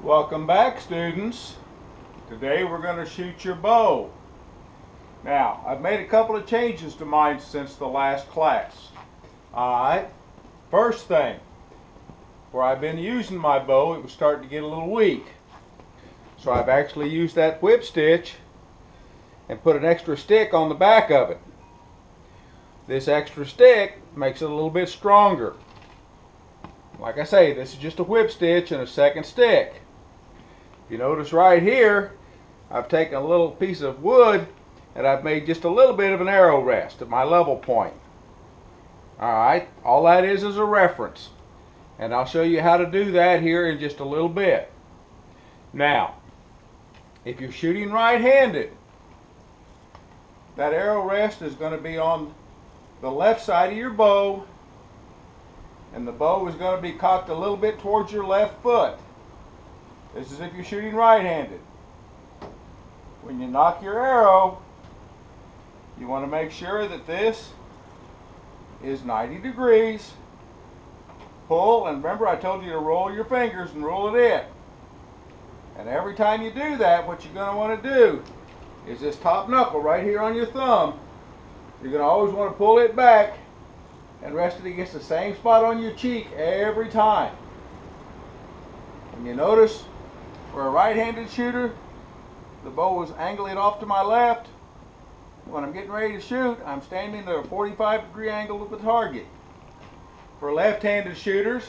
Welcome back, students. Today we're going to shoot your bow. Now, I've made a couple of changes to mine since the last class. Alright, first thing, where I've been using my bow, it was starting to get a little weak. So I've actually used that whip stitch and put an extra stick on the back of it. This extra stick makes it a little bit stronger. Like I say, this is just a whip stitch and a second stick. If you notice right here, I've taken a little piece of wood and I've made just a little bit of an arrow rest at my level point. Alright, all that is a reference. And I'll show you how to do that here in just a little bit. Now, if you're shooting right-handed, that arrow rest is going to be on the left side of your bow, and the bow is going to be cocked a little bit towards your left foot. This is if you're shooting right-handed. When you nock your arrow, you want to make sure that this is 90 degrees. Pull, and remember I told you to roll your fingers and roll it in. And every time you do that, what you're going to want to do is this top knuckle right here on your thumb. You're going to always want to pull it back and rest it against the same spot on your cheek every time. And you notice for a right-handed shooter, the bow is angling off to my left. When I'm getting ready to shoot, I'm standing at a 45-degree angle with the target. For left-handed shooters,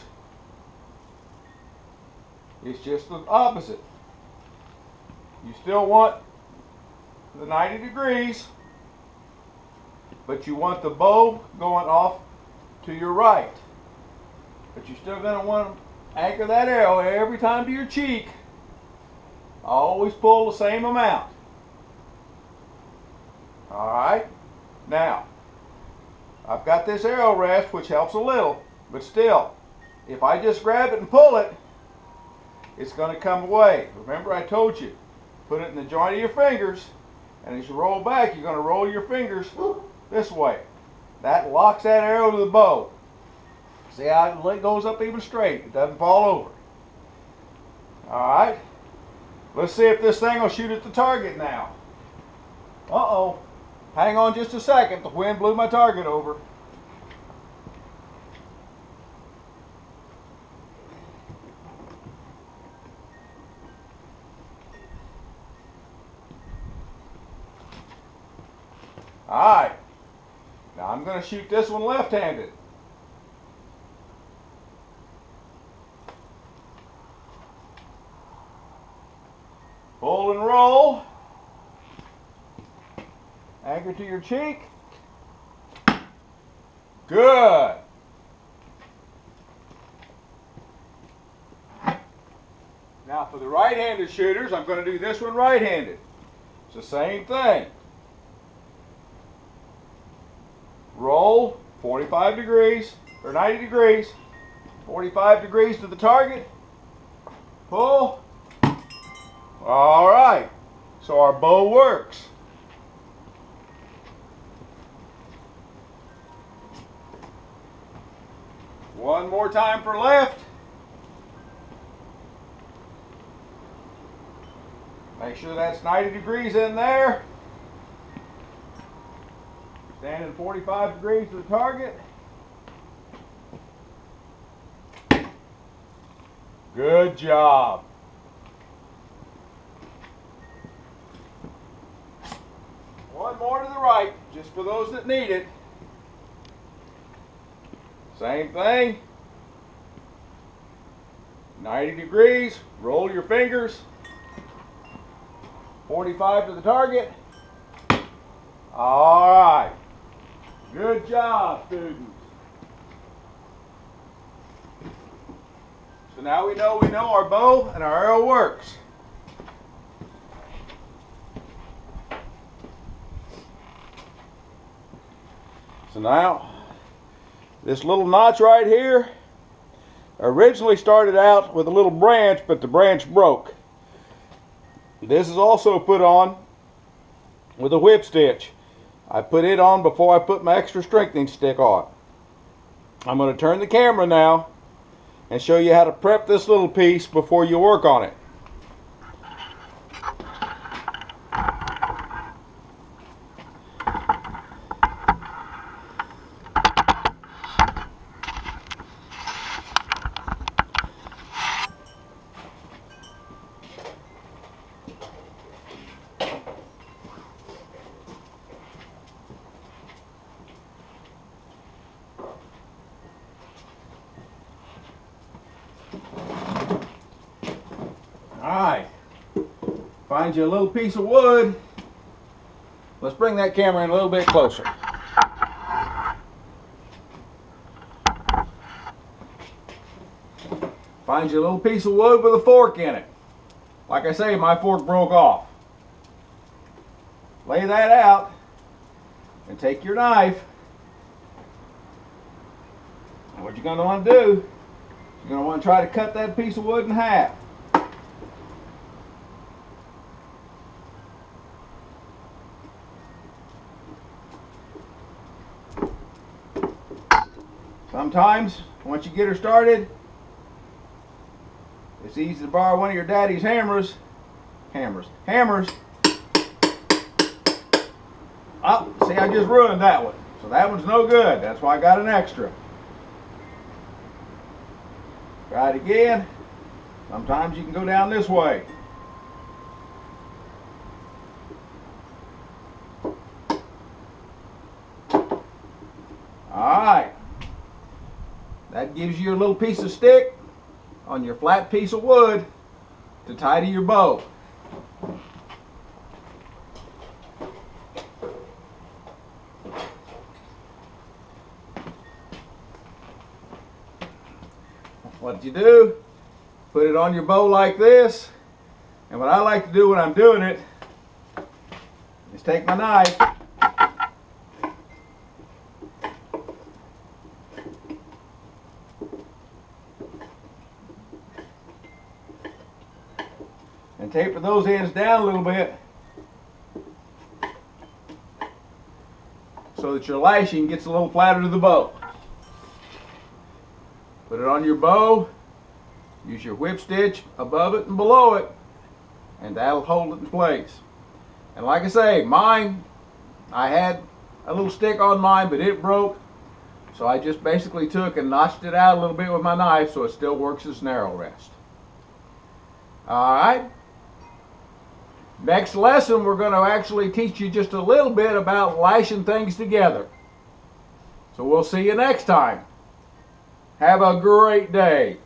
it's just the opposite. You still want the 90 degrees, but you want the bow going off to your right. But you're still going to want to anchor that arrow every time to your cheek. Always pull the same amount. Alright, now I've got this arrow rest, which helps a little, but still, if I just grab it and pull it, it's going to come away. Remember I told you, put it in the joint of your fingers, and as you roll back, you're going to roll your fingers this way. That locks that arrow to the bow. See how it goes up even straight. It doesn't fall over. Alright, let's see if this thing will shoot at the target now. Uh-oh. Hang on just a second. The wind blew my target over. Alright. Now I'm going to shoot this one left-handed. Pull and roll. Anchor to your cheek. Good. Now for the right-handed shooters, I'm going to do this one right-handed. It's the same thing. Roll 45 degrees, or 90 degrees, 45 degrees to the target. Pull. All right. So our bow works. One more time for left. Make sure that's 90 degrees in there. Standing 45 degrees to the target. Good job. One more to the right, just for those that need it. Same thing. 90 degrees, roll your fingers. 45 to the target. All right. Good job, students. So now we know our bow and our arrow works. So now, this little notch right here originally started out with a little branch, but the branch broke. This is also put on with a whip stitch. I put it on before I put my extra strengthening stick on. I'm going to turn the camera now and show you how to prep this little piece before you work on it. Alright, find you a little piece of wood. Let's bring that camera in a little bit closer. Find you a little piece of wood with a fork in it. Like I say, my fork broke off. Lay that out and take your knife. And what you're going to want to do, you're going to want to try to cut that piece of wood in half. Sometimes, once you get her started, it's easy to borrow one of your daddy's hammers. Oh, see, I just ruined that one. So that one's no good. That's why I got an extra. Try it again. Sometimes you can go down this way. Alright. That gives you a little piece of stick on your flat piece of wood to tie to your bow. What you do, put it on your bow like this, and what I like to do when I'm doing it is take my knife and taper those ends down a little bit so that your lashing gets a little flatter to the bow. Put it on your bow, use your whip stitch above it and below it, and that'll hold it in place. And like I say, mine, I had a little stick on mine, but it broke, so I just basically took and notched it out a little bit with my knife so it still works as an arrow rest. Alright, next lesson we're going to actually teach you just a little bit about lashing things together. So we'll see you next time. Have a great day.